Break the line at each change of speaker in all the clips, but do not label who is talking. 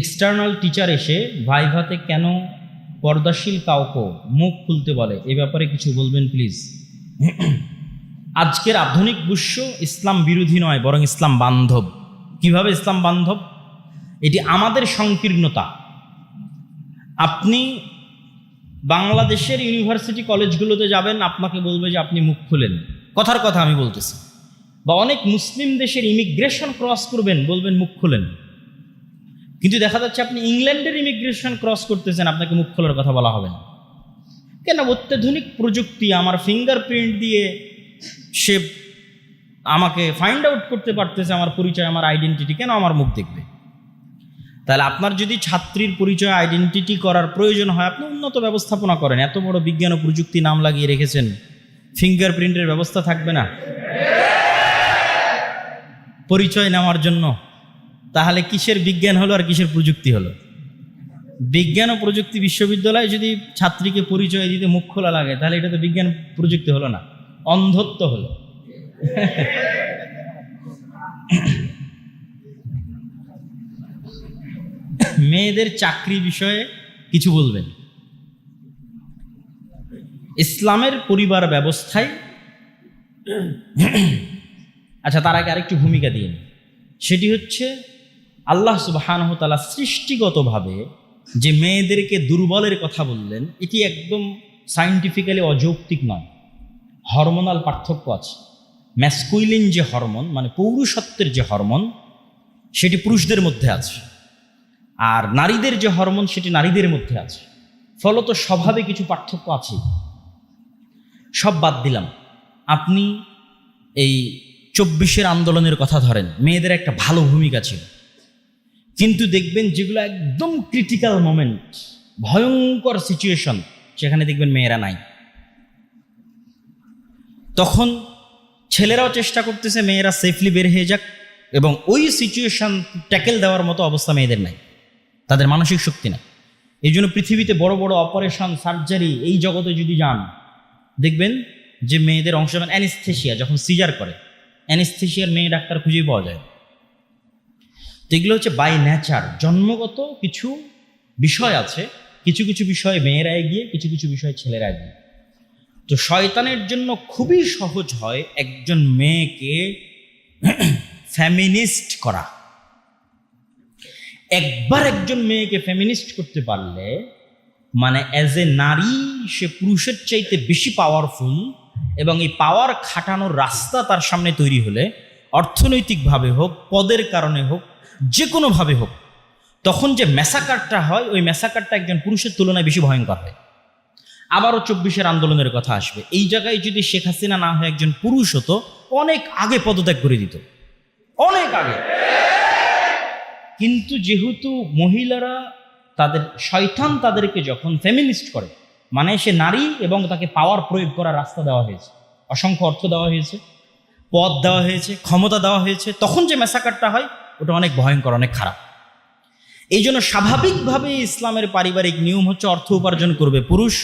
External teacher এসে ভাইভাতে কেন পর্দাশীল কাউকে মুখ খুলতে বলে, এ ব্যাপারে কিছু বলবেন প্লিজ। আজকের আধুনিক বিশ্ব ইসলাম বিরোধী নয়, বরং ইসলাম বান্ধব। কিভাবে ইসলাম বান্ধব? এটি আমাদের সংকীর্ণতা। আপনি বাংলাদেশের ইউনিভার্সিটি কলেজগুলোতে যাবেন, আপনাকে বলবে যে আপনি মুখ খুলেন, কথার কথা আমি বলতেছি। বা অনেক মুসলিম দেশের ইমিগ্রেশন ক্রস করবেন, বলবেন মুখ খুলেন। কিন্তু দেখা যাচ্ছে আপনি ইংল্যান্ডের ইমিগ্রেশন ক্রস করতেছেন, আপনাকে মুখ খোলার কথা বলা হবে না। কেন? অত্যাধুনিক প্রযুক্তি, আমার ফিঙ্গারপ্রিন্ট দিয়ে সে আমাকে ফাইন্ড আউট করতে পারতেছে আমার পরিচয়, আমার আইডেন্টিটি, কেন আমার মুখ দেখবে? তাহলে আপনার যদি ছাত্রীর পরিচয় আইডেন্টিটি করার প্রয়োজন হয়, আপনি উন্নত ব্যবস্থাপনা করেন। এত বড় বিজ্ঞান ও প্রযুক্তি নাম লাগিয়ে রেখেছেন, ফিঙ্গারপ্রিন্টের ব্যবস্থা থাকবে না পরিচয় নেওয়ার জন্য? তাহলে কিসের বিজ্ঞান হলো আর কিসের প্রযুক্তি হলো? বিজ্ঞান ও প্রযুক্তি বিশ্ববিদ্যালয়ে যদি ছাত্রীকে পরিচয় দিতে মুখ খোলা লাগে, তাহলে এটা তো বিজ্ঞান প্রযুক্তি হলো না, অন্ধত্ব হলো। মেয়েদের চাকরি বিষয়ে কিছু বলবেন? ইসলামের পরিবার ব্যবস্থায় আচ্ছা, তার আগে আরেকটু ভূমিকা দিয়ে, সেটি হচ্ছে আল্লাহ সুবহানাহু ওয়া তাআলা সৃষ্টিগতভাবে যে মেয়েদেরকে দুর্বলের কথা বললেন, এটি একদম সায়েন্টিফিক্যালি অযৌক্তিক নয়। হরমোনাল পার্থক্য আছে। ম্যাসকুইলিন যে হরমোন, মানে পৌরুষত্বের যে হরমোন, সেটি পুরুষদের মধ্যে আছে, আর নারীদের যে হরমোন সেটি নারীদের মধ্যে আছে। ফলত স্বভাবে কিছু পার্থক্য আছে। সব বাদ দিলাম, আপনি এই 24-এর আন্দোলনের কথা ধরেন, মেয়েদের একটা ভালো ভূমিকা ছিল, কিন্তু দেখবেন যেগুলো একদম ক্রিটিক্যাল মোমেন্ট, ভয়ঙ্কর সিচুয়েশন, সেখানে দেখবেন মেয়েরা নাই। তখন ছেলেরাও চেষ্টা করতেছে মেয়েরা সেফলি বের হয়ে যাক, এবং ওই সিচুয়েশন ট্যাকেল দেওয়ার মতো অবস্থা মেয়েদের নাই, তাদের মানসিক শক্তি নাই। এই জন্য পৃথিবীতে বড় বড় অপারেশন, সার্জারি, এই জগতে যদি যান, দেখবেন যে মেয়েদের অংশ, যেমন অ্যানেস্থেশিয়া, যখন সিজার করে, অ্যানেস্থেশিয়ার মেয়ে ডাক্তার খুঁজেই পাওয়া যায়। তো এগুলো হচ্ছে বাই নেচার, জন্মগত কিছু বিষয় আছে। কিছু কিছু বিষয়ে মেয়েরা এগিয়ে, কিছু কিছু বিষয়ে ছেলেরা এগিয়ে। তো শয়তানের জন্য খুবই সহজ হয় একজন মেয়েকে ফেমিনিস্ট করা। একবার একজন মেয়েকে ফেমিনিস্ট করতে পারলে, মানে অ্যাজ এ নারী সে পুরুষের চাইতে বেশি পাওয়ারফুল, এবং এই পাওয়ার খাটানোর রাস্তা তার সামনে তৈরি হলে, অর্থনৈতিকভাবে হোক, পদের কারণে হোক, যে কোনোভাবে হোক, তখন যে ম্যাসাকারটা হয়, ওই ম্যাসাকারটা একজন পুরুষের তুলনায় বেশি ভয়ঙ্কর হয়। আবারও 24-এর আন্দোলনের কথা আসবে। এই জায়গায় যদি শেখ হাসিনা না হয়ে একজন পুরুষ হতো, অনেক আগে পদত্যাগ করে দিত, অনেক আগে। কিন্তু যেহেতু মহিলারা, তাদের শয়তান তাদেরকে যখন ফেমিনিস্ট করে, মানে সে নারী এবং তাকে পাওয়ার প্রয়োগ করার রাস্তা দেওয়া হয়েছে, অসংখ্য অর্থ দেওয়া হয়েছে, পদ দেওয়া হয়েছে, ক্ষমতা দেওয়া হয়েছে, তখন যে ম্যাসাকারটা হয় ওটা অনেক ভয়ঙ্কর, অনেক খারাপ। এই জন্য স্বাভাবিকভাবে ইসলামের পারিবারিক নিয়ম হচ্ছে অর্থ উপার্জন করবে পুরুষ,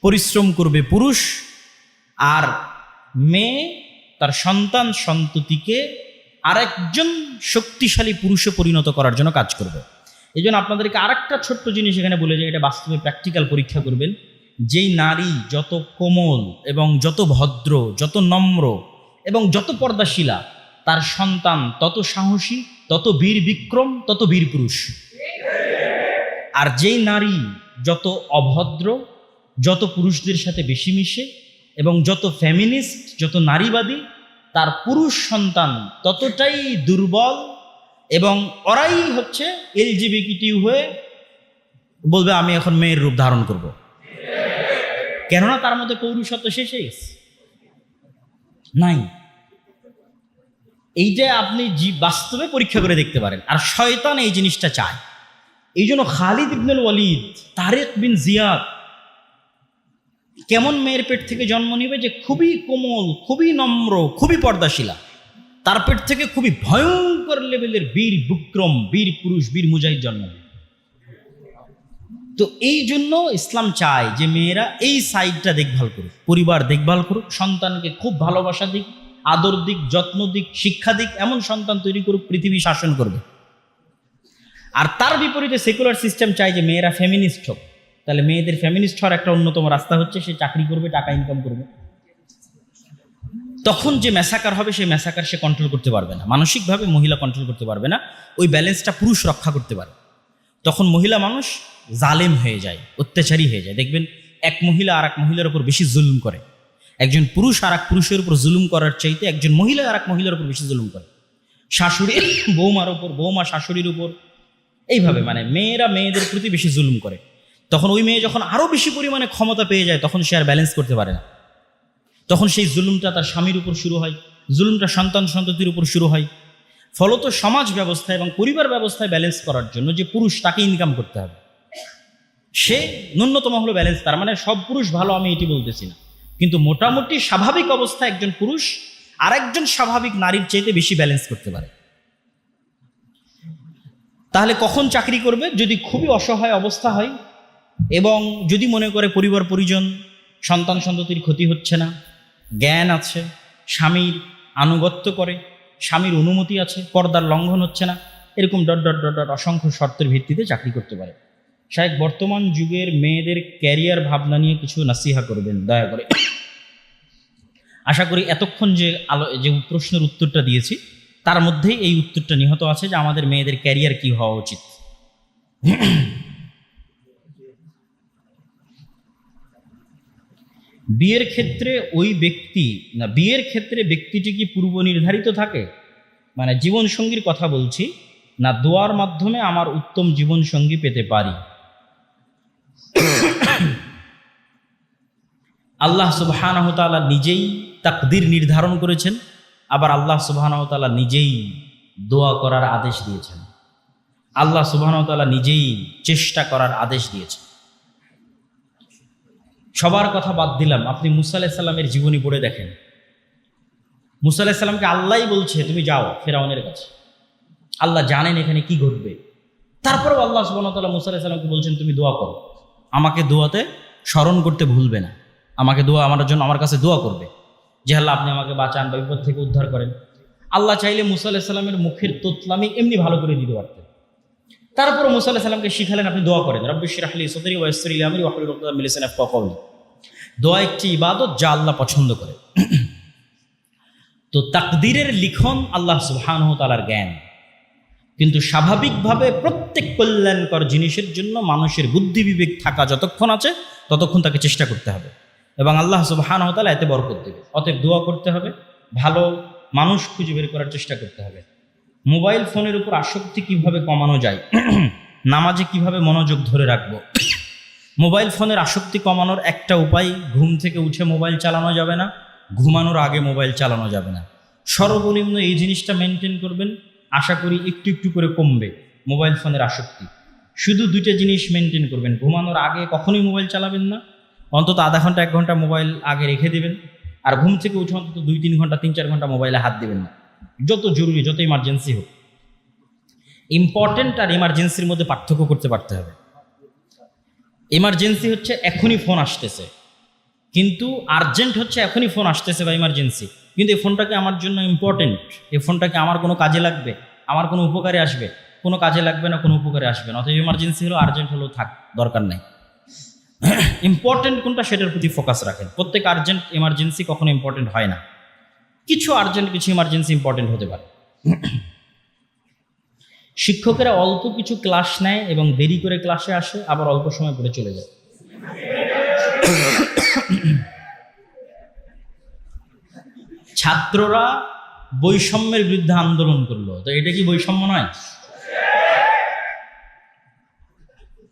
পরিশ্রম করবে পুরুষ, আর মেয়ে তার সন্তান সন্ততিকে আরেকজন শক্তিশালী পুরুষে পরিণত করার জন্য কাজ করবে। এই জন্য আপনাদেরকে আরেকটা ছোট্ট জিনিস এখানে বলে যায়, এটা বাস্তবে প্র্যাকটিক্যাল পরীক্ষা করবেন। যেই নারী যত কোমল এবং যত ভদ্র, যত নম্র এবং যত পর্দাশীলা, তার সন্তান তত সাহসী, তত বীর বিক্রম, তত বীর পুরুষ। আর যেই নারী যত অভদ্র, যত পুরুষদের সাথে বেশি মিশে এবং যত ফেমিনিস্ট, যত নারীবাদী, তার পুরুষ সন্তান ততটাই দুর্বল, এবং ওরাই হচ্ছে এলজিবিটিকিউ হয়ে বলবে আমি এখন মেয়ের রূপ ধারণ করব, কেননা তার মধ্যে পৌরুষত্ব শেষ হয়ে গেছে, নাই। এইটা আপনি বাস্তবে পরীক্ষা করে দেখতে পারেন। আর শয়তান এই জিনিসটা চায়। এই জন্য খালিদ ইবনুল ওয়ালিদ, তারেক বিন জিয়াদ কেমন মেয়ের পেট থেকে জন্ম নিবে, যে খুবই কোমল, খুবই নম্র, খুবই পর্দাশীলা, তার পেট থেকে খুবই ভয়ঙ্কর লেভেলের বীর বিক্রম, বীর পুরুষ, বীর মুজাহিদ জন্ম নেবে। তো এই জন্য ইসলাম চায় যে মেয়েরা এই সাইডটা দেখভাল করুক, পরিবার দেখভাল করুক, সন্তানকে খুব ভালোবাসা দিক, আদর দিক, যত্ন দিক, শিক্ষা দিক, এমন সন্তান তৈরি করুক পৃথিবী শাসন করবে। আর তার বিপরীতে সেকুলার সিস্টেম চাই যে মেয়েরা ফেমিনিস্ট হোক। তাহলে মেয়েদের ফেমিনিস্ট হওয়ার একটা অন্যতম রাস্তা হচ্ছে সে চাকরি করবে, টাকা ইনকাম করবে। তখন যে ম্যাসাকার হবে সেই ম্যাসাকার সে কন্ট্রোল করতে পারবে না, মানসিকভাবে মহিলা কন্ট্রোল করতে পারবে না, ওই ব্যালেন্সটা পুরুষ রক্ষা করতে পারে। তখন মহিলা মানুষ জালেম হয়ে যায়, অত্যাচারী হয়ে যায়। দেখবেন এক মহিলা আর এক মহিলার উপর বেশি জুলুম করে, একজন পুরুষ আর এক পুরুষের উপর জুলুম করার চাইতে একজন মহিলা আর এক মহিলার উপর বেশি জুলুম করে। শাশুড়ি বৌমার উপর, বৌমা শাশুড়ির উপর, এইভাবে মানে মেয়েরা মেয়েদের প্রতি বেশি জুলুম করে। তখন ওই মেয়ে যখন আরো বেশি পরিমাণে ক্ষমতা পেয়ে যায় তখন সে আর ব্যালেন্স করতে পারে না। তখন সেই জুলুমটা তার স্বামীর উপর শুরু হয়, জুলুমটা সন্তান সন্ততির উপর শুরু হয়। ফলত সমাজ ব্যবস্থা এবং পরিবার ব্যবস্থায় ব্যালেন্স করার জন্য যে পুরুষ, তাকে ইনকাম করতে হবে। সে ন্যূনতম হলো ব্যালেন্স। তার মানে সব পুরুষ ভালো আমি এটি বলতেছি না, কিন্তু মোটামুটি স্বাভাবিক অবস্থায় একজন পুরুষ আরেকজন স্বাভাবিক নারীর চাইতে বেশি ব্যালেন্স করতে পারে। তাহলে কখন চাকরি করবে? যদি খুবই অসহায় অবস্থা হয় এবং যদি মনে করে পরিবার পরিজন সন্তান সন্ততির ক্ষতি হচ্ছে না, জ্ঞান আছে, স্বামীর আনুগত্য করে, স্বামীর অনুমতি আছে, পর্দার লঙ্ঘন হচ্ছে না, এরকম ডট ডট ডট ডট অসংখ্য শর্তের ভিত্তিতে চাকরি করতে পারে। শায়েখ বর্তমান যুগের মেয়েদের ক্যারিয়ার ভাবনা নিয়ে কিছু নাসিহা করবেন দয়া করে। আশা করি এতক্ষণ যে প্রশ্নের উত্তরটা দিয়েছি তার মধ্যেই এই উত্তরটা নিহত আছে যে আমাদের মেয়েদের ক্যারিয়ার কি হওয়া উচিত। বিয়ের ক্ষেত্রে ব্যক্তিটি কি পূর্ব নির্ধারিত থাকে? মানে জীবন সঙ্গীর কথা বলছি না, দোয়ার মাধ্যমে আমার উত্তম জীবন সঙ্গী পেতে পারি? আল্লাহ সুবহানাহু ওয়া তাআলা নিজেই তাকদীর নির্ধারণ করেছেন, আবার আল্লাহ সুবহানাহু ওয়া তাআলা নিজেই দোয়া করার আদেশ দিয়েছেন। আল্লাহ সুবহানাহু ওয়া তাআলা নিজেই চেষ্টা করার আদেশ দিয়েছেন। সবার কথা বাদ দিলাম, আপনি মুসা আলাইহিস সালামের জীবনী পড়ে দেখেন। মুসা আলাইহিস সালামকে আল্লাহই বলছে তুমি যাও ফিরআউনের কাছে, আল্লাহ জানেন এখানে কি ঘটবে। তারপরেও আল্লাহ সুবহানাহু ওয়া তাআলা মুসা আলাইহিস সালামকে বলছেন তুমি দোয়া করো, আমাকে দোয়াতে স্মরণ করতে ভুলবে না, আমাকে দোয়া আমার কাছে দোয়া করবে যে আল্লাহ আপনি আমাকে বাঁচান বা বিপদ থেকে উদ্ধার করেন। আল্লাহ চাইলে মুসা আলাইহিস সালামের মুখের তোতলামি এমনি ভালো করে দিতে পারতেন। তারপরে মুসা আলাইহিস সালামকে শিখালেন আপনি দোয়া করেন, রব্বি ইশরাহ লি সাদরি ওয়া ইয়াসসির লি আমরি ওয়াহলুল উকদাতাম মিন লিসানি ইয়াফকাহু কওলি। দোয়া একটি ইবাদত যা আল্লাহ পছন্দ করে। তো তাকদীরের লিখন আল্লাহ সুবহানাহু ওয়া তাআলার জ্ঞান, কিন্তু স্বাভাবিকভাবে প্রত্যেক কল্যাণকর জিনিসের জন্য মানুষের বুদ্ধি বিবেক থাকা যতক্ষণ আছে ততক্ষণ তাকে চেষ্টা করতে হবে এবং আল্লাহ সুবহানাহু ওয়া তাআলা এতে বরকত দেবে। অতএব দোয়া করতে হবে, ভালো মানুষ খুঁজে বের করার চেষ্টা করতে হবে। মোবাইল ফোনের উপর আসক্তি কিভাবে কমানো যায়, নামাজে কিভাবে মনোযোগ ধরে রাখবো? মোবাইল ফোনের আসক্তি কমানোর একটা উপায়, ঘুম থেকে উঠে মোবাইল চালানো যাবে না, ঘুমানোর আগে মোবাইল চালানো যাবে না। সর্বনিম্ন এই জিনিসটা মেনটেন করবেন, আশা করি একটু একটু করে কমবে মোবাইল ফোনের আসক্তি। শুধু দুইটা জিনিস মেনটেন করবেন, ঘুমানোর আগে কখনোই মোবাইল চালাবেন না, অন্তত আধা ঘন্টা 1 ঘন্টা মোবাইল আগে রেখে দেবেন, আর ঘুম থেকে উঠে অন্তত 2-3 ঘন্টা 3-4 ঘন্টা মোবাইলে হাত দেবেন না, যত জরুরি যত ইমার্জেন্সি হোক। ইম্পর্টেন্ট আর ইমার্জেন্সির মধ্যে পার্থক্য করতে পারতে হবে। ইমার্জেন্সি হচ্ছে এখনই ফোন আসতেছে, কিন্তু আর্জেন্ট হচ্ছে এখনই ফোন আসতেছে বা ইমার্জেন্সি, কিন্তু এই ফোনটাকে আমার জন্য ইম্পর্টেন্ট, এই ফোনটাকে আমার কোনো কাজে লাগবে, আমার কোনো উপকারে আসবে, কোনো কাজে লাগবে না, কোনো উপকারে আসবে না। অথবা ইমার্জেন্সি হলো, আর্জেন্ট হলো, থাক দরকার নাই। ইম্পর্টেন্ট কোনটা সেটার প্রতি ফোকাস রাখেন। প্রত্যেক আর্জেন্ট ইমার্জেন্সি কখনো ইম্পর্টেন্ট হয় না, কিছু আর্জেন্ট কিছু ইমার্জেন্সি ইম্পর্টেন্ট হতে পারে। শিক্ষকেরা অল্প কিছু ক্লাস নেয় এবং দেরি করে ক্লাসে আসে, আবার অল্প সময় পরে চলে যায়। ছাত্ররা বৈষম্যের বিরুদ্ধে আন্দোলন করলো, তো এটা কি বৈষম্য নয়?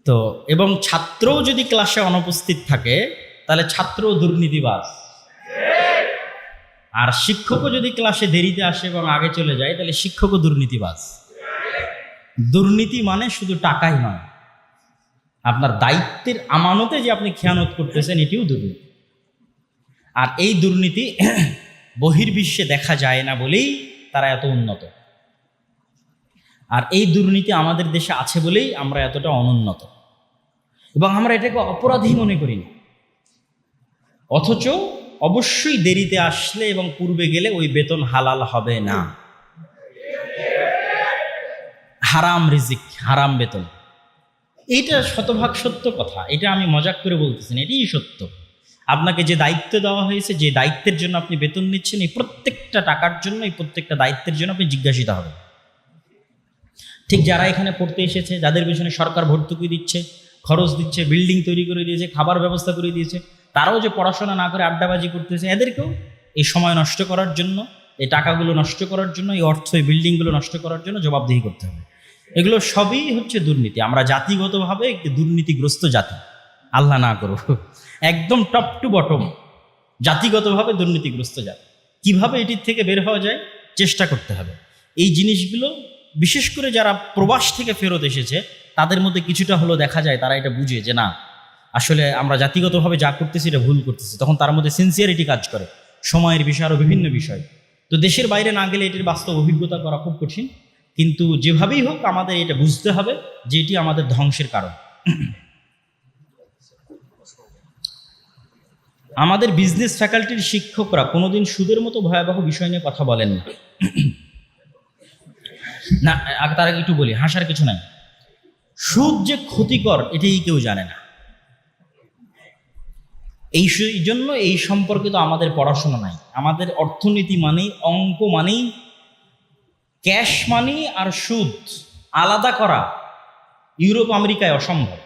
তো এবং ছাত্রও যদি ক্লাসে অনুপস্থিত থাকে তাহলে ছাত্রও দুর্নীতিবাজ, আর শিক্ষকও যদি ক্লাসে দেরিতে আসে এবং আগে চলে যায় তাহলে শিক্ষকও দুর্নীতিবাজ। দুর্নীতি মানে শুধু টাকাই নয়, আপনার দায়িত্বের আমানতে যে আপনি খেয়ানত করতেছেন এটিও দুর্নীতি। আর এই দুর্নীতি বহির্বিশ্বে দেখা যায় না বলেই তারা এত উন্নত, আর এই দুর্নীতি আমাদের দেশে আছে বলেই আমরা এতটা অনুন্নত এবং আমরা এটাকে অপরাধী মনে করি না। অথচ অবশ্যই দেরিতে আসলে এবং পূর্বে গেলে ওই বেতন হালাল হবে না। হারাম রিজিক, হারাম বেতন। এইটা শতভাগ সত্য কথা, এটা আমি মজাক করে বলতেছি না, এটাই সত্য। আপনাকে যে দায়িত্ব দেওয়া হয়েছে, যে দায়িত্বের জন্য আপনি বেতন নিচ্ছেন, এই প্রত্যেকটা টাকার জন্য, এই প্রত্যেকটা দায়িত্বের জন্য আপনি জিজ্ঞাসিত হবেন। ঠিক যারা এখানে পড়তে এসেছে, যাদের পিছনে সরকার ভর্তুকি দিচ্ছে, খরচ দিচ্ছে, বিল্ডিং তৈরি করে দিয়েছে, খাবার ব্যবস্থা করে দিয়েছে, তারাও যে পড়াশোনা না করে আড্ডাবাজি করতেছে, এদেরকেও এই সময় নষ্ট করার জন্য, এই টাকাগুলো নষ্ট করার জন্য, এই অর্থ, এই বিল্ডিংগুলো নষ্ট করার জন্য জবাবদিহি করতে হবে। এগুলো সবই হচ্ছে দুর্নীতি। আমরা জাতিগতভাবে একটি দুর্নীতিগ্রস্ত জাতি, আল্লাহ না করুক, একদম টপ টু বটম জাতিগতভাবে দুর্নীতিগ্রস্ত জাতি। কিভাবে এটির থেকে বের হওয়া যায় চেষ্টা করতে হবে। এই জিনিসগুলো বিশেষ করে যারা প্রবাস থেকে ফেরত এসেছে, তাদের মধ্যে কিছুটা হলো দেখা যায় তারা এটা বুঝে যে না, আসলে আমরা জাতিগতভাবে যা করতেছি এটা ভুল করতেছি। তখন তার মধ্যে সিনসিয়ারিটি কাজ করে, সময়ের বিষয়, আরও বিভিন্ন বিষয়। তো দেশের বাইরে না গেলে এটির বাস্তব অভিজ্ঞতা করা খুব কঠিন, কিন্তু যেভাবেই হোক আমাদের এটা বুঝতে হবে যে এটি আমাদের ধ্বংসের কারণ। আমাদের বিজনেস ফ্যাকাল্টির শিক্ষকরা কোনোদিন সুদের মতো ভয়াবহ বিষয় নিয়ে কথা বলেন না। না, তার আগে একটু বলি, হাসার কিছু নাই। সুদ যে ক্ষতিকর এটাই কেউ জানে না। এই জন্য এই সম্পর্কে তো আমাদের পড়াশোনা নাই। আমাদের অর্থনীতি মানেই, অঙ্ক মানেই ক্যাশ মানি আর সুদ আলাদা করা ইউরোপ আমেরিকায় অসম্ভব।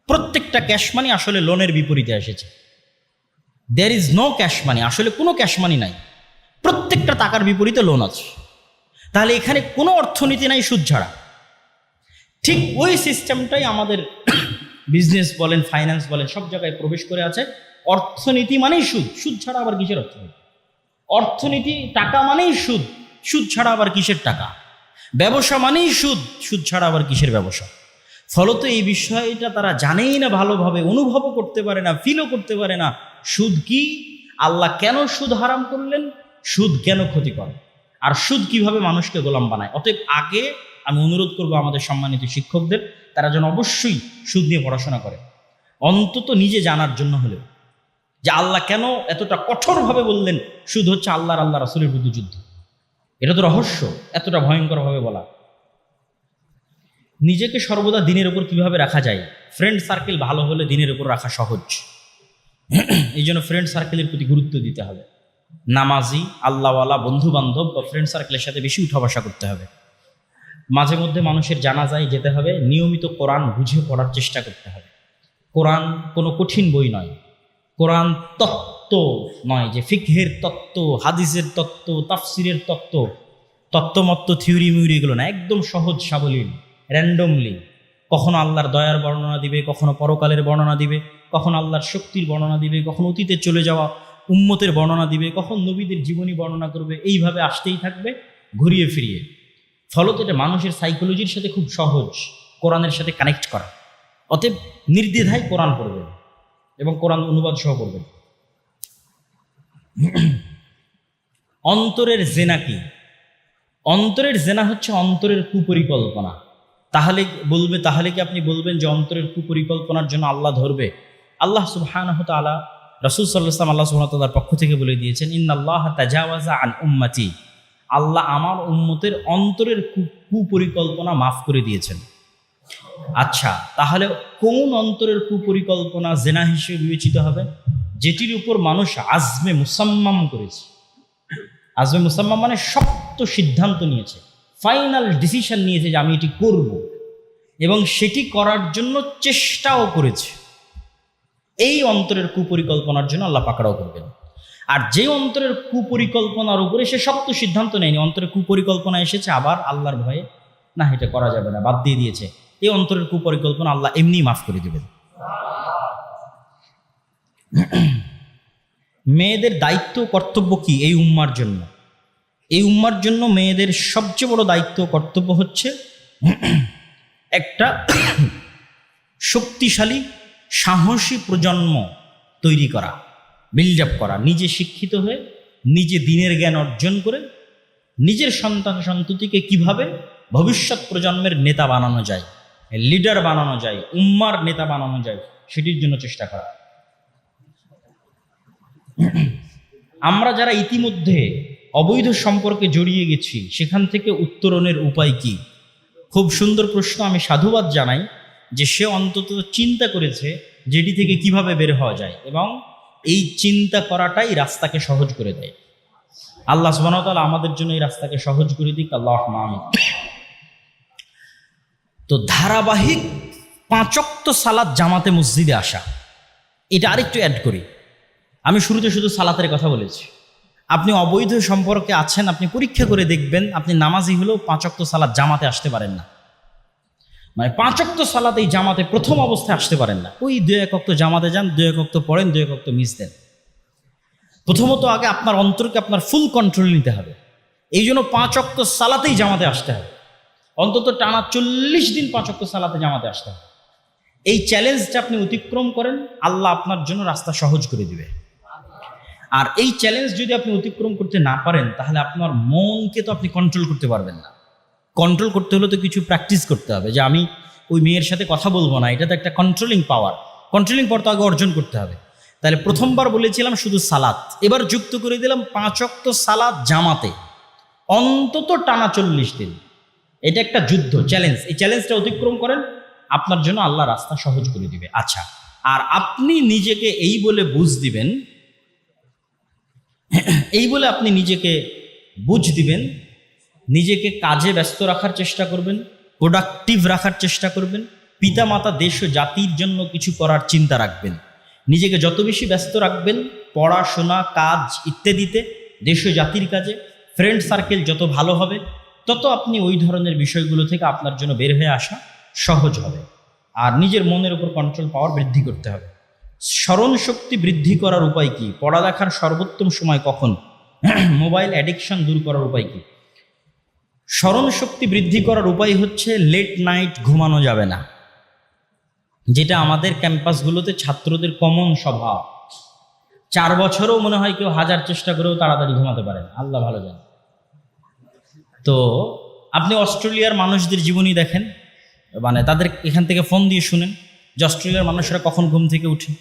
প্রত্যেকটা ক্যাশ মানি আসলে লোনের বিপরীতে এসেছে। There is no cash money, আসলে কোনো ক্যাশ মানি নাই, প্রত্যেকটা টাকার বিপরীতে লোন আছে। তাহলে এখানে কোনো অর্থনীতি নাই সুদ ছাড়া। ঠিক ওই সিস্টেমটাই আমাদের বিজনেস বলেন, ফাইন্যান্স বলেন, সব জায়গায় প্রবেশ করে আছে। অর্থনীতি মানেই সুদ, সুদ ছাড়া আবার কিসের অর্থনীতি? অর্থনীতি টাকা মানেই সুদ, সুদ ছাড়া আবার কিসের টাকা? ব্যবসা মানেই সুদ, সুদ ছাড়া আবার কিসের ব্যবসা? ফলত এই বিষয়টা তারা জানেই না, ভালোভাবে অনুভবও করতে পারে না, ফিলও করতে পারে না। সুদ কি, আল্লাহ কেন সুদ হারাম করলেন, সুদ কেন ক্ষতিকর, আর সুদ কিভাবে মানুষকে গোলাম বানায়। অতএব আগে আমি অনুরোধ করবো আমাদের সম্মানিত শিক্ষকদের, তারা যেন অবশ্যই সুদ নিয়ে পড়াশোনা করে, অন্তত নিজে জানার জন্য হলেও, যে আল্লাহ কেন এতটা কঠোরভাবে বললেন সুদ হচ্ছে আল্লাহর, আল্লাহ রাসূলের বিরুদ্ধে যুদ্ধ। এটা তো রহস্য, এতটা ভয়ঙ্করভাবে বলা। নিজেকে সর্বদা দিনের উপর কিভাবে রাখা যায়? ফ্রেন্ড সার্কেল ভালো হলে দিনের উপর রাখা সহজ। এই জন্য ফ্রেন্ড সার্কেলের প্রতি গুরুত্ব দিতে হবে। নামাজি, আল্লাহওয়ালা বন্ধু বান্ধব বা ফ্রেন্ড সার্কেলের সাথে বেশি উঠা বসা করতে হবে। মাঝে মধ্যে মানুষের জানাজায় যেতে হবে, নিয়মিত কোরআন বুঝে পড়ার চেষ্টা করতে হবে। কোরআন কোনো কঠিন বই নয়, কোরআন তত্ত্ব নয় যে ফিকহের তত্ত্ব, হাদিসের তত্ত্ব, তাফসিরের তত্ত্ব, তত্ত্বমত্ত থিওরি মিউরি এগুলো না, একদম সহজ সাবলীল, র্যান্ডমলি। কখনো আল্লাহর দয়ার বর্ণনা দিবে, কখনো পরকালের বর্ণনা দিবে, কখনো আল্লাহর শক্তির বর্ণনা দিবে, কখনো অতীতে চলে যাওয়া উম্মতের বর্ণনা দিবে, কখন নবীদের জীবনী বর্ণনা করবে। এইভাবে আসতেই থাকবে ঘুরিয়ে ফিরিয়ে। ফলত এটা মানুষের সাইকোলজির সাথে খুব সহজ কোরআনের সাথে কানেক্ট করা। অতএব নির্দ্বিধায় কোরআন পড়বেন এবং কোরআন অনুবাদ সহ পড়বেন। অন্তরের জেনা কি? অন্তরের জেনা হচ্ছে অন্তরের কুপরিকল্পনা। তাহলে কি আপনি বলবেন যে অন্তরের কুপরিকল্পনার জন্য আল্লাহ ধরবে? আল্লাহ সুবহানাহু ওয়া তাআলা, রাসূল সাল্লাল্লাহু আলাইহি ওয়াসাল্লাম আল্লাহ সুবহানাহু ওয়া তাআলার পক্ষ থেকে বলে দিয়েছেন, ইন্নাল্লাহা তাজাওয়াজা আন উম্মতি, আল্লাহ আমার উম্মতের অন্তরের কুপরিকল্পনা মাফ করে দিয়েছেন। আচ্ছা, তাহলে কোন অন্তরের কুপরিকল্পনা জেনা হিসেবে বিবেচিত হবে? যেটির উপর মানুষ আজমে মুসাম্মাম করেছে। আজমে মুসাম্মাম মানে শক্ত সিদ্ধান্ত নিয়েছে, ফাইনাল ডিসিশন নিয়েছে যে আমি এটি করব, এবং সেটি করার জন্য চেষ্টাও করেছে। এই অন্তরের কুপরিকল্পনার জন্য আল্লাহ পাকড়াও করবেন। আর যে অন্তরের কুপরিকল্পনার উপরে সে শক্ত সিদ্ধান্ত নেয়নি, অন্তরের কুপরিকল্পনা এসেছে আবার আল্লাহর ভয়ে, না এটা করা যাবে না, বাদ দিয়ে দিয়েছে, এই অন্তরের কুপরিকল্পনা আল্লাহ এমনি মাফ করে দেবেন। মেয়েদের দায়িত্ব কর্তব্য কি এই উম্মার জন্য? এই উম্মার জন্য মেয়েদের সবচেয়ে বড় দায়িত্ব কর্তব্য হচ্ছে একটা শক্তিশালী সাহসী প্রজন্ম তৈরি করা, বিল্ড আপ করা। নিজে শিক্ষিত হয়ে, নিজে দিনের জ্ঞান অর্জন করে, নিজের সন্তান সন্ততিকে কিভাবে ভবিষ্যৎ প্রজন্মের নেতা বানানো যায়, লিডার বানানো যায়, উম্মার নেতা বানানো যায়, সেটির জন্য চেষ্টা করা। আমরা যারা ইতিমধ্যে অবৈধ সম্পর্কে জড়িয়ে গেছি, সেখান থেকে উত্তরণের উপায় কি? খুব সুন্দর প্রশ্ন, আমি সাধুবাদ জানাই যে সে অন্তত চিন্তা করেছে যেটি থেকে কিভাবে বের হওয়া যায়, এবং এই চিন্তা করাটাই রাস্তাকে সহজ করে দেয়। আল্লাহ সুবহানাহু ওয়া তাআলা আমাদের জন্য এই রাস্তাকে সহজ করে দিক, আল্লাহুম্মা আমিন। তো ধারাবাহিক 5 ওয়াক্ত সালাত জামাতে মসজিদে আসা, এটা আরেকটু অ্যাড করি। আমি শুরুতে শুধু সালাতের কথা বলেছি। আপনি অবৈধ সম্পর্কে আছেন, আপনি পরীক্ষা করে দেখবেন আপনি নামাজি হলেও 5 ওয়াক্ত সালাত জামাতে আসতে পারেন না। মানে 5 ওয়াক্ত সালাত এই জামাতে প্রথম অবস্থায় আসতে পারেন না। ওই 2-1 ওয়াক্ত জামাতে যান, 2-1 ওয়াক্ত পড়েন, 2-1 ওয়াক্ত মিস দেন। প্রথমত আগে আপনার অন্তরকে আপনার ফুল কন্ট্রোল নিতে হবে। এই জন্য 5 ওয়াক্ত সালাতেই জামাতে আসতে হবে, অন্তত টানা 40 দিন 5 ওয়াক্ত সালাতে জামাতে আসতে হবে। এই চ্যালেঞ্জটা আপনি অতিক্রম করেন, আল্লাহ আপনার জন্য রাস্তা সহজ করে দিবে। আর এই চ্যালেঞ্জ যদি আপনি অতিক্রম করতে না পারেন, তাহলে আপনার মনকে তো আপনি কন্ট্রোল করতে পারবেন না। কন্ট্রোল করতে হলে তো কিছু প্র্যাকটিস করতে হবে, যে আমি ওই মেয়ের সাথে কথা বলবো না, এটা তো একটা কন্ট্রোলিং পাওয়ার। কন্ট্রোলিং পাওয়ার তো আগে অর্জন করতে হবে। তাহলে প্রথমবার বলেছিলাম শুধু সালাত, এবার যুক্ত করে দিলাম 5 ওয়াক্ত সালাত জামাতে অন্তত টানা 40 দিন। এটা একটা যুদ্ধ, চ্যালেঞ্জ। এই চ্যালেঞ্জটা অতিক্রম করেন, আপনার জন্য আল্লাহ রাস্তা সহজ করে দিবে। আচ্ছা, আর আপনি নিজেকে এই বলে বুঝ দিবেন, এই বলে আপনি নিজেকে বুঝ দিবেন, নিজেকে কাজে ব্যস্ত রাখার চেষ্টা করবেন, প্রোডাক্টিভ রাখার চেষ্টা করবেন, পিতামাতা দেশ ও জাতির জন্য কিছু করার চিন্তা রাখবেন। নিজেকে যত বেশি ব্যস্ত রাখবেন পড়াশোনা, কাজ ইত্যাদিতে, দেশ ও জাতির কাজে, ফ্রেন্ড সার্কেল যত ভালো হবে, তত আপনি ওই ধরনের বিষয়গুলো থেকে আপনার জন্য বের হয়ে আসা সহজ হবে। আর নিজের মনের উপর কন্ট্রোল পাওয়ার বৃদ্ধি করতে হবে। স্মরণ শক্তি বৃদ্ধি করার উপায় কি? পড়ালেখার সর্বোত্তম সময় কখন? মোবাইল অ্যাডিকশন দূর করার উপায় কি? স্মরণ শক্তি বৃদ্ধি করার উপায় হচ্ছে লেট নাইট ঘুমানো যাবে না, যেটা আমাদের ক্যাম্পাসগুলোতে ছাত্রদের কমন স্বভাব। 4 বছরও মনে হয় কেউ 1000 চেষ্টা করেও তাড়াতাড়ি ঘুমাতে পারেন, আল্লাহ ভালো জানে। তো আপনি অস্ট্রেলিয়ার মানুষদের জীবনী দেখেন, মানে তাদের এখান থেকে ফোন দিয়ে শুনেন যে অস্ট্রেলিয়ার মানুষরা কখন ঘুম থেকে উঠে।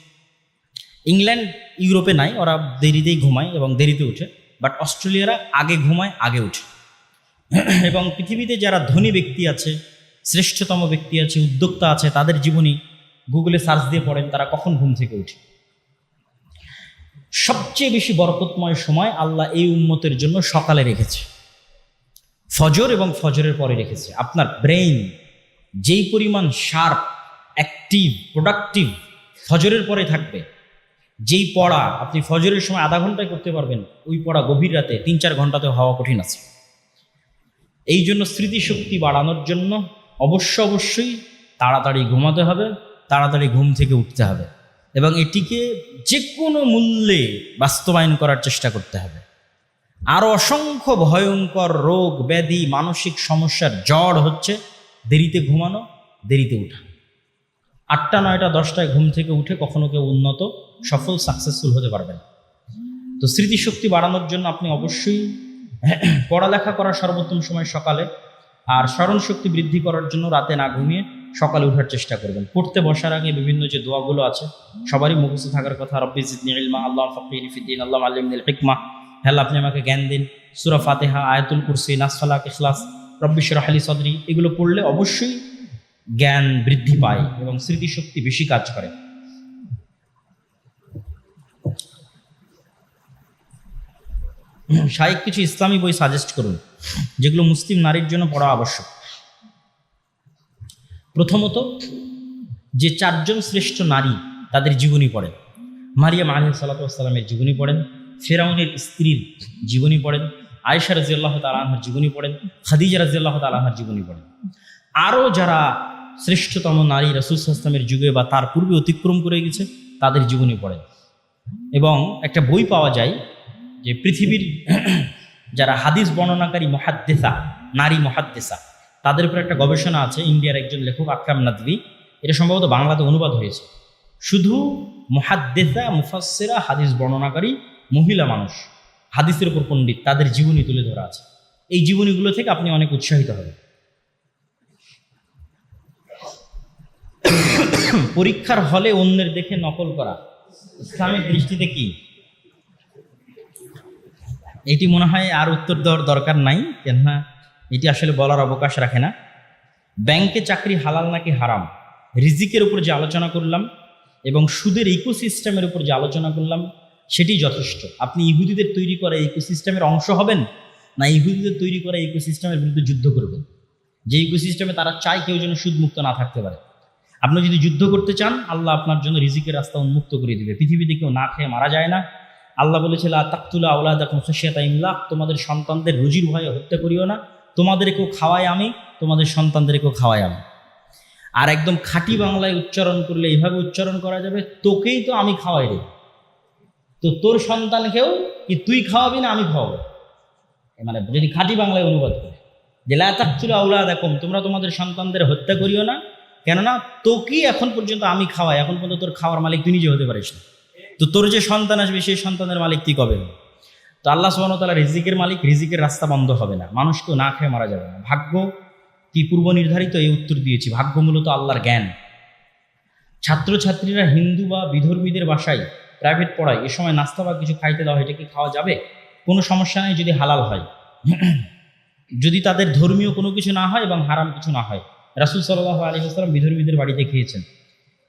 ইংল্যান্ড ইউরোপে নাই, ওরা দেরিতেই ঘুমায় এবং দেরিতে উঠে, বাট অস্ট্রেলিয়ারা আগে ঘুমায়, আগে উঠে। এবং পৃথিবীতে যারা ধনী ব্যক্তি আছে, শ্রেষ্ঠতম ব্যক্তি আছে, উদ্যোক্তা আছে, তাদের জীবনী গুগলে সার্চ দিয়ে পড়েন তারা কখন ঘুম থেকে উঠে। সবচেয়ে বেশি বরকতময় সময় আল্লাহ এই উম্মতের জন্য সকালে রেখেছে, ফজর এবং ফজরের পরে রেখেছে। আপনার ব্রেইন যেই পরিমাণ শার্প, অ্যাক্টিভ, প্রোডাক্টিভ ফজরের পরে থাকবে, যেই পড়া আপনি ফজরের সময় আধা ঘন্টায় করতে পারবেন, ওই পড়া গভীর রাতে 3-4 ঘন্টাতে হওয়া কঠিন আছে। এই জন্য স্মৃতিশক্তি বাড়ানোর জন্য অবশ্যই তাড়াতাড়ি ঘুমাতে হবে, তাড়াতাড়ি ঘুম থেকে উঠতে হবে, এবং এটিকে যে কোনো মূল্যে বাস্তবায়ন করার চেষ্টা করতে হবে। আরও অসংখ্য ভয়ঙ্কর রোগ ব্যাধি, মানসিক সমস্যার জড় হচ্ছে দেরিতে ঘুমানো, দেরিতে উঠা। 8টা 9টা 10টায় ঘুম থেকে উঠে কখনো কেউ উন্নত, সফল, সাকসেসফুল হতে পারবেন। তো স্মৃতিশক্তি বাড়ানোর জন্য আপনি অবশ্যই পড়ালেখা করার সর্বোত্তম সময় সকালে, আর স্মরণ শক্তি বৃদ্ধি করার জন্য রাতে না ঘুমিয়ে সকালে ওঠার চেষ্টা করবেন। পড়তে বসার আগে বিভিন্ন যে দোয়াগুলো আছে সবারই মুখস্থ থাকার কথা। রব্বি জিদনি ইলমা, আল্লাহুম্মা ফাক্কিহনি ফিদ্দীন, আল্লাহুম্মা আল্লিমনিল হিকমা, হে আল্লাহ আপনি আমাকে জ্ঞান দিন। সূরা ফাতিহা, আয়াতুল কুরসি, নাস, ফালাক, ইখলাস, রব্বি ইশরাহ লি সাদরি, এগুলো পড়লে অবশ্যই জ্ঞান বৃদ্ধি পায় এবং স্মৃতিশক্তি বেশি কাজ করে। শাইখ কিছু ইসলামী বই সাজেস্ট করুন যেগুলো মুসলিম নারীর জন্য পড়া আবশ্যক। প্রথমত, যে 4 জন শ্রেষ্ঠ নারী তাদের জীবনী পড়েন। মারিয়াম আলাইহিস সালাতু ওয়াস সালামের জীবনী পড়েন, ফেরাউনের স্ত্রীর জীবনী পড়েন, আয়েশা রাদিয়াল্লাহু তাআলা আনহার জীবনী পড়েন, খাদিজা রাদিয়াল্লাহু তাআলা আনহার জীবনী পড়েন। আরও যারা শ্রেষ্ঠতম নারী রাসূল সাল্লাল্লাহু আলাইহি ওয়াসাল্লামের যুগে বা তার পূর্বে অতিক্রম করে গেছে তাদের জীবনী পড়েন। এবং একটা বই পাওয়া যায় যে পৃথিবীর যারা হাদিস বর্ণনাকারী মুহাদ্দিসা, নারী মুহাদ্দিসা, তাদের উপর একটা গবেষণা আছে, ইন্ডিয়ার একজন লেখক আকরাম নাদভি, এটা সম্ভবত বাংলাতে অনুবাদ হয়েছে। শুধু মুহাদ্দিসা, মুফাসসিরা, হাদিস বর্ণনাকারী মহিলা মানুষ, হাদিসের উপর পণ্ডিত, তাদের জীবনী তুলে ধরা আছে। এই জীবনীগুলো থেকে আপনি অনেক উৎসাহিত হবেন। পরীক্ষার হলে অন্যের দেখে নকল করা ইসলামের দৃষ্টিতে কি? এটি মনে হয় আর উত্তর দেওয়ার দরকার নাই, কেননা এটি আসলে বলার অবকাশ রাখে না। ব্যাংকে চাকরি হালাল নাকি হারাম, রিজিকের উপর যে আলোচনা করলাম এবং সুদের ইকোসিস্টেমের উপর যে আলোচনা করলাম সেটি যথেষ্ট। আপনি ইহুদিদের তৈরি করা ইকোসিস্টেমের অংশ হবেন, না ইহুদিদের তৈরি করা ইকোসিস্টেমের বিরুদ্ধে যুদ্ধ করবেন, যে ইকোসিস্টেমে তারা চায় কেউ যেন সুদমুক্ত না থাকতে পারে। আপনি যদি যুদ্ধ করতে চান, আল্লাহ আপনার জন্য রিজিকের রাস্তা উন্মুক্ত করে দিবে। পৃথিবীতে কেউ না খেয়ে মারা যায় না। আল্লাহ বলেছে লা তাকতুলু আওলাদাকুম খাশিয়াতা ইমলাক, তোমাদের সন্তানদের রুজির ভয়ে হত্যা করিও না, তোমাদেরকেও খাওয়াই আমি, তোমাদের সন্তানদেরকেও খাওয়াই আমি। আর একদম খাঁটি বাংলায় উচ্চারণ করলে এইভাবে উচ্চারণ করা যাবে, তোকেই তো আমি খাওয়াই রে, তো তোর সন্তানকেও কি তুই খাওয়াবি না আমি খাওয়াবো। মানে যদি খাঁটি বাংলায় অনুবাদ করে যে লা তাকতুলু আওলাদাকুম, তোমরা তোমাদের সন্তানদের হত্যা করিও না, কেননা তোকেই এখন পর্যন্ত আমি খাওয়াই, এখন পর্যন্ত তোর খাওয়ার মালিক তুই নিজে হতে পারিস না, তো তোর যে সন্তান আসবে সেই সন্তানের মালিক তুই কবে হবে? তো আল্লাহ সুবহানাহু ওয়া তাআলা রিজিকের মালিক, রিজিকের রাস্তা বন্ধ হবে না, মানুষ কেউ না খেয়ে মারা যাবে না। ভাগ্য কি পূর্ব নির্ধারিত? এই উত্তর দিয়েছি। ভাগ্য মূলত আল্লাহর জ্ঞান। ছাত্রছাত্রীরা হিন্দু বা বিধর্মীদের বাসায় প্রাইভেট পড়ায়, এ সময় নাস্তা বা কিছু খাইতে দেওয়া হয়, এটা কি খাওয়া যাবে? কোনো সমস্যা নেই যদি হালাল হয়, যদি তাদের ধর্মীয় কোনো কিছু না হয় এবং হারাম কিছু না হয়। রাসূল সাল্লাল্লাহু আলাইহি ওয়াসাল্লাম বিধর্মীদের বাড়িতে খেয়েছেন।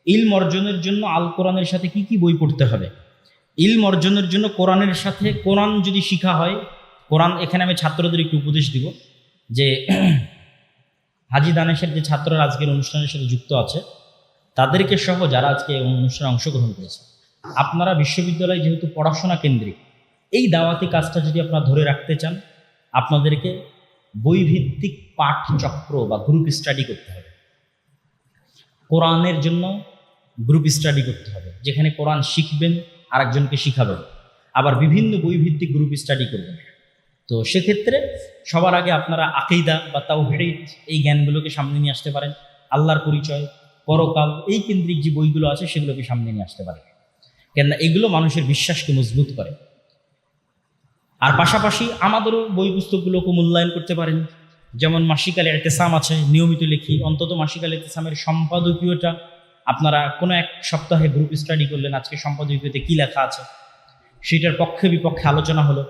ইলম অর্জনের জন্য আল কোরআনের সাথে কি কি বই পড়তে হবে? ইলম অর্জনের জন্য কোরআনের সাথে, কোরআন যদি শিখা হয়, কোরআন, এখানে আমি ছাত্রদের একটু উপদেশ দিব যে হাজী দানেশের যে ছাত্ররা আজকের অনুষ্ঠানের সাথে যুক্ত আছে তাদেরকে সহ যারা আজকে অনুষ্ঠানে অংশগ্রহণ করেছে, আপনারা বিশ্ববিদ্যালয় যেহেতু পড়াশোনা কেন্দ্রিক, এই দাওয়াতি কাজটা যদি আপনারা ধরে রাখতে চান, আপনাদেরকে বইভিত্তিক পাঠচক্র বা গ্রুপ স্টাডি করতে হবে। কোরআনের জন্য গ্রুপ স্টাডি করতে হবে, যেখানে কোরআন শিখবেন, আরেকজনকে শিখাবেন, আবার বিভিন্ন বইভিত্তিক গ্রুপ স্টাডি করবেন। তো সেক্ষেত্রে সবার আগে আপনারা আকীদা বা তাওহীদ এই জ্ঞানগুলোকে সামনে নিয়ে আসতে পারেন। আল্লাহর পরিচয়, পরকাল, এই কেন্দ্রিক যে বইগুলো আছে সেগুলোকে সামনে নিয়ে আসতে পারেন, কেননা এগুলো মানুষের বিশ্বাসকে মজবুত করে। আর পাশাপাশি আমাদেরও বই পুস্তকগুলোকে মূল্যায়ন করতে পারেন। যেমন মাসিক আল ইতিসাম আছে, নিয়মিত লিখি, অন্তত মাসিক আল ইতিসামের সম্পাদকীয়টা আপনারা কোনো এক সপ্তাহে গ্রুপ স্টাডি করলেন, আজকে সম্পাদকীয়তে কী লেখা আছে সেটার পক্ষে বিপক্ষে আলোচনা হলো।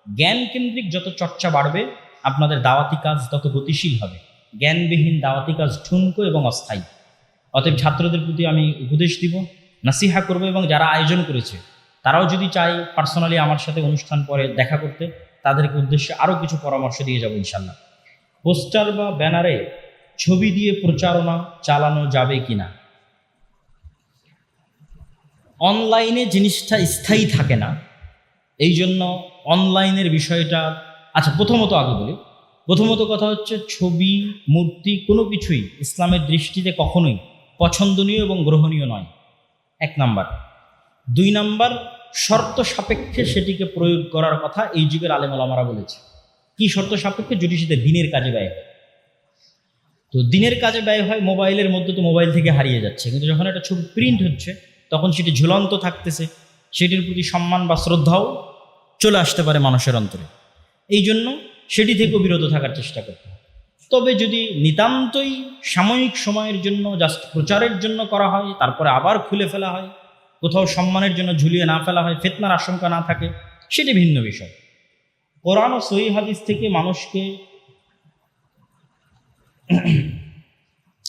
জ্ঞান কেন্দ্রিক যত চর্চা বাড়বে, আপনাদের দাওয়াতি কাজ তত গতিশীল হবে। জ্ঞানবিহীন দাওয়াতি কাজ ঠুনকো এবং অস্থায়ী। অতএব ছাত্রদের প্রতি আমি উপদেশ দিব, নাসিহা করবো, এবং যারা আয়োজন করেছে তারাও যদি চায় পার্সোনালি আমার সাথে অনুষ্ঠান পরে দেখা করতে, তাদেরকে উদ্দেশ্যে আরও কিছু পরামর্শ দিয়ে যাবো ইনশাল্লাহ। পোস্টার বা ব্যানারে ছবি দিয়ে প্রচারণা চালানো যাবে কিনা? অনলাইনে জিনিসটা স্থায়ী থাকে না, এই জন্য অনলাইনের বিষয়টা, আচ্ছা প্রথমত আগে বলি, প্রথমত কথা হচ্ছে ছবি, মূর্তি কোনো কিছুই ইসলামের দৃষ্টিতে কখনোই পছন্দনীয় এবং গ্রহণীয় নয়, 1 নাম্বার। 2 নাম্বার, শর্ত সাপেক্ষে সেটিকে প্রয়োগ করার কথা এই যুগের আলেম ওলামারা বলেছে। কি শর্ত সাপেক্ষে? যদি সেটা দিনের কাজে ব্যয় হয়। তো দিনের কাজে ব্যয় হয়, মোবাইলের মধ্যে তো মোবাইল থেকে হারিয়ে যাচ্ছে, কিন্তু যখন একটা ছবি প্রিন্ট হচ্ছে তখন সেটি ঝুলন্ত থাকতেছে, সেটির প্রতি সম্মান বা শ্রদ্ধাও চলে আসতে পারে মানুষের অন্তরে। এই জন্য সেটি থেকেও বিরত থাকার চেষ্টা করতে হবে। তবে যদি নিতান্তই সাময়িক সময়ের জন্য জাস্ট প্রচারের জন্য করা হয়, তারপরে আবার খুলে ফেলা হয়, কোথাও সম্মানের জন্য ঝুলিয়ে না ফেলা হয়, ফিতনার আশঙ্কা না থাকে, সেটি ভিন্ন বিষয়। কোরআন ও সহিহ হাদিস থেকে মানুষকে,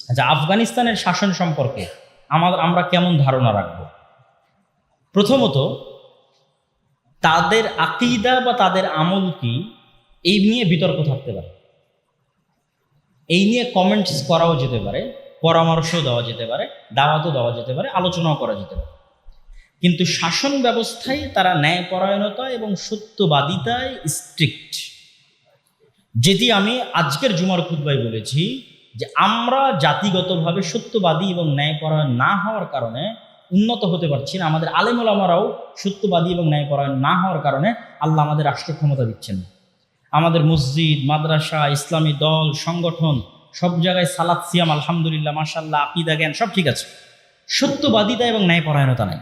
আচ্ছা আফগানিস্তানের শাসন সম্পর্কে আমরা কেমন ধারণা রাখব? প্রথমত, তাদের আকীদা বা তাদের আমল কি, এই নিয়ে বিতর্ক থাকতে পারে, এই নিয়ে কমেন্টস করাও যেতে পারে, পরামর্শ দেওয়া যেতে পারে, দাওয়াতও দেওয়া যেতে পারে, আলোচনাও করা যেতে পারে। কিন্তু শাসন ব্যবস্থায় তারা ন্যায়পরায়ণতা এবং সত্যবাদিতায় স্ট্রিক্ট। যেটি আমি আজকের জুমার খুতবায় বলেছি যে আমরা জাতিগতভাবে সত্যবাদী এবং ন্যায়পরায়ণ না হওয়ার কারণে উন্নত হতে পারছি না। আমাদের আলেম ওলামারাও সত্যবাদী এবং ন্যায়পরায়ণ না হওয়ার কারণে আল্লাহ আমাদের রাষ্ট্র ক্ষমতা দিচ্ছেন। আমাদের মসজিদ, মাদ্রাসা, ইসলামী দল, সংগঠন, সব জায়গায় সালাত, সিয়াম, আলহামদুলিল্লাহ, মাশাআল্লাহ, আকীদা, জ্ঞান সব ঠিক আছে, সত্যবাদিতা এবং ন্যায়পরায়ণতা নাই।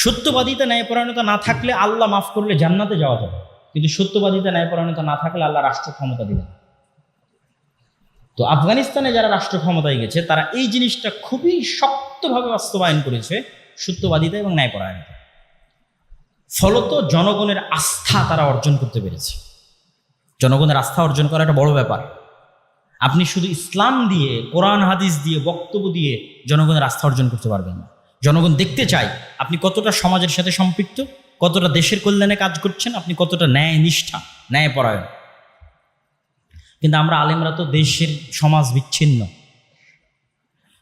সত্যবাদিতা ন্যায়পরায়ণতা না থাকলে আল্লাহ মাফ করলে জান্নাতে যাওয়া যাবে, কিন্তু সত্যবাদিতা ন্যায়পরায়ণতা না থাকলে আল্লাহ রাষ্ট্র ক্ষমতা দিবেন। তো আফগানিস্তানে যারা রাষ্ট্র ক্ষমতায় গেছে তারা এই জিনিসটা খুবই শক্তভাবে বাস্তবায়ন করেছে, সত্যবাদিতা এবং ন্যায়পরায়ণতা। ফলত জনগণের আস্থা তারা অর্জন করতে পেরেছে। জনগণের আস্থা অর্জন করা একটা বড় ব্যাপার। আপনি শুধু ইসলাম দিয়ে, কোরআন হাদিস দিয়ে, বক্তব্য দিয়ে জনগণের আস্থা অর্জন করতে পারবেন না। জনগণ দেখতে চায় আপনি কতটা সমাজের সাথে সম্পৃক্ত, কতটা দেশের কল্যাণে কাজ করছেন, আপনি কতটা ন্যায় নিষ্ঠা, ন্যায়পরায়ণ। কিন্তু আমরা আলেমরা তো দেশের সমাজ বিচ্ছিন্ন।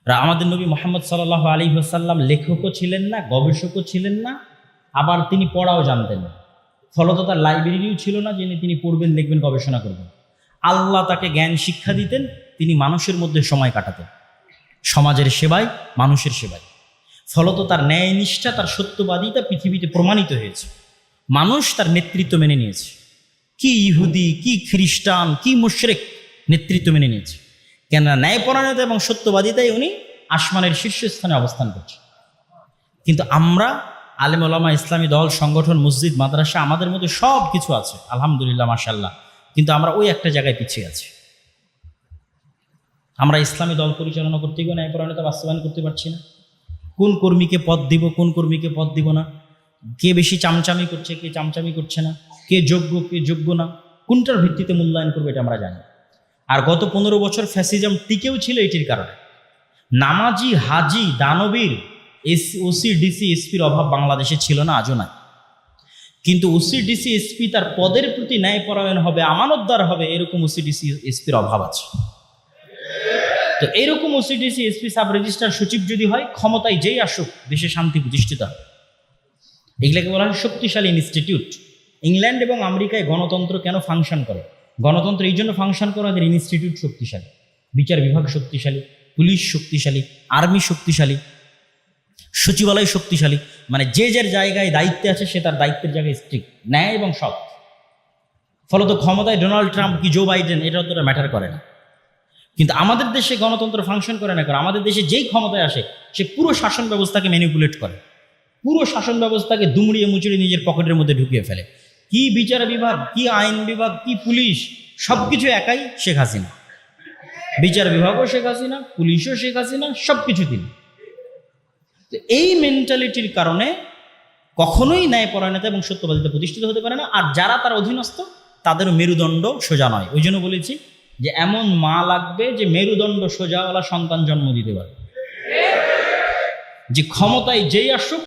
আমাদের নবী মুহাম্মদ সাল্লাল্লাহু আলাইহি ওয়াসাল্লাম লেখকও ছিলেন না, গবেষকও ছিলেন না, আবার তিনি পড়াও জানতেন না। ফলত তার লাইব্রেরিও ছিল না যিনি তিনি পড়বেন, লিখবেন, গবেষণা করবেন। আল্লাহ তাকে জ্ঞান শিক্ষা দিতেন, তিনি মানুষের মধ্যে সময় কাটাতেন, সমাজের সেবায়, মানুষের সেবায়। ফলত তার ন্যায় নিষ্ঠা, তার সত্যবাদিতা পৃথিবীতে প্রমাণিত হয়েছে। মানুষ তার নেতৃত্ব মেনে নিয়েছে। কি ইহুদি, কি খ্রিস্টান, কি মুশরিক নেতৃত্ব মেনে নিয়েছে। কেননা ন্যায়পরায়ণতা এবং সত্যবাদিতায় উনি আসমানের শীর্ষস্থানে অবস্থান করছেন। কিন্তু আমরা আলেম ওলামা, ইসলামী দল, সংগঠন, মসজিদ, মাদ্রাসা, আমাদের মধ্যে সব কিছু আছে আলহামদুলিল্লাহ, মাশাআল্লাহ, কিন্তু আমরা ওই একটা জায়গায় পিছিয়ে আছি। আমরা ইসলামী দল পরিচালনা করতে গিয়ে ন্যায়পরায়ণতা বাস্তবায়ন করতে পারছি না। কোন কর্মীকে পদ দিব, কোন কর্মীকে পদ দিব না, কে বেশি চামচামি করছে, কে চামচামি করছে না, কে যোগ্য, কে যোগ্য না, কোনটার ভিত্তিতে মূল্যায়ন করবে এটা আমরা জানি। আর গত 15 বছর ফ্যাসিজম টিকেও ছিল এটির কারণে। নামাজি, হাজি, দানবীর, ওসি, ডিসি, এসপির অভাব বাংলাদেশে ছিল না, আজও নাই। কিন্তু ওসি, ডিসি, এসপি তার পদের প্রতি ন্যায়পরায়ণ হবে, আমানতদার হবে, এরকম ওসি, ডিসি, এসপির অভাব আছে। তো এইরকম OC, DC, SP, sub registrar, সচিব যদি হয়, ক্ষমতায় যেই আসুক দেশে শান্তি প্রতিষ্ঠিত হয়। এগুলাকে বলা হয় শক্তিশালী ইনস্টিটিউট। ইংল্যান্ড এবং আমেরিকায় গণতন্ত্র কেন ফাংশন করে? গণতন্ত্র এই জন্য ফাংশন করে, ওদের ইনস্টিটিউট শক্তিশালী, বিচার বিভাগ শক্তিশালী, পুলিশ শক্তিশালী, আর্মি শক্তিশালী, সচিবালয় শক্তিশালী। মানে যে যার জায়গায় দায়িত্বে আছে সে তার দায়িত্বের জায়গায় স্ট্রিক্ট, ন্যায় এবং সৎ। ফলত ক্ষমতায় ডোনাল্ড ট্রাম্প কি জো বাইডেন এটা অতটা ম্যাটার করে না। কিন্তু আমাদের দেশে গণতন্ত্র ফাংশন করে না, কারণ আমাদের দেশে যেই ক্ষমতায় আসে সে পুরো শাসন ব্যবস্থাকে ম্যানিপুলেট করে, পুরো শাসন ব্যবস্থাকে দুমড়িয়ে মুচড়িয়ে নিজের পকেটের মধ্যে ঢুকিয়ে ফেলে। কি বিচার বিভাগ, কি আইন বিভাগ, কি পুলিশ, সবকিছু একাই শেখ হাসিনা। বিচার বিভাগও শেখ হাসিনা, পুলিশও শেখ হাসিনা, সবকিছু তিনি। এই মেন্টালিটির কারণে কখনোই ন্যায়পরায়ণতা এবং সত্যবাদিতা প্রতিষ্ঠিত হতে পারে না। আর যারা তার অধীনস্থ তাদেরও মেরুদণ্ড সোজা নয়। ওই জন্য বলেছি যে এমন মা লাগবে যে মেরুদণ্ড সোজাওয়ালা সন্তান জন্ম দিতে পারে, যে ক্ষমতায় যেই আসুক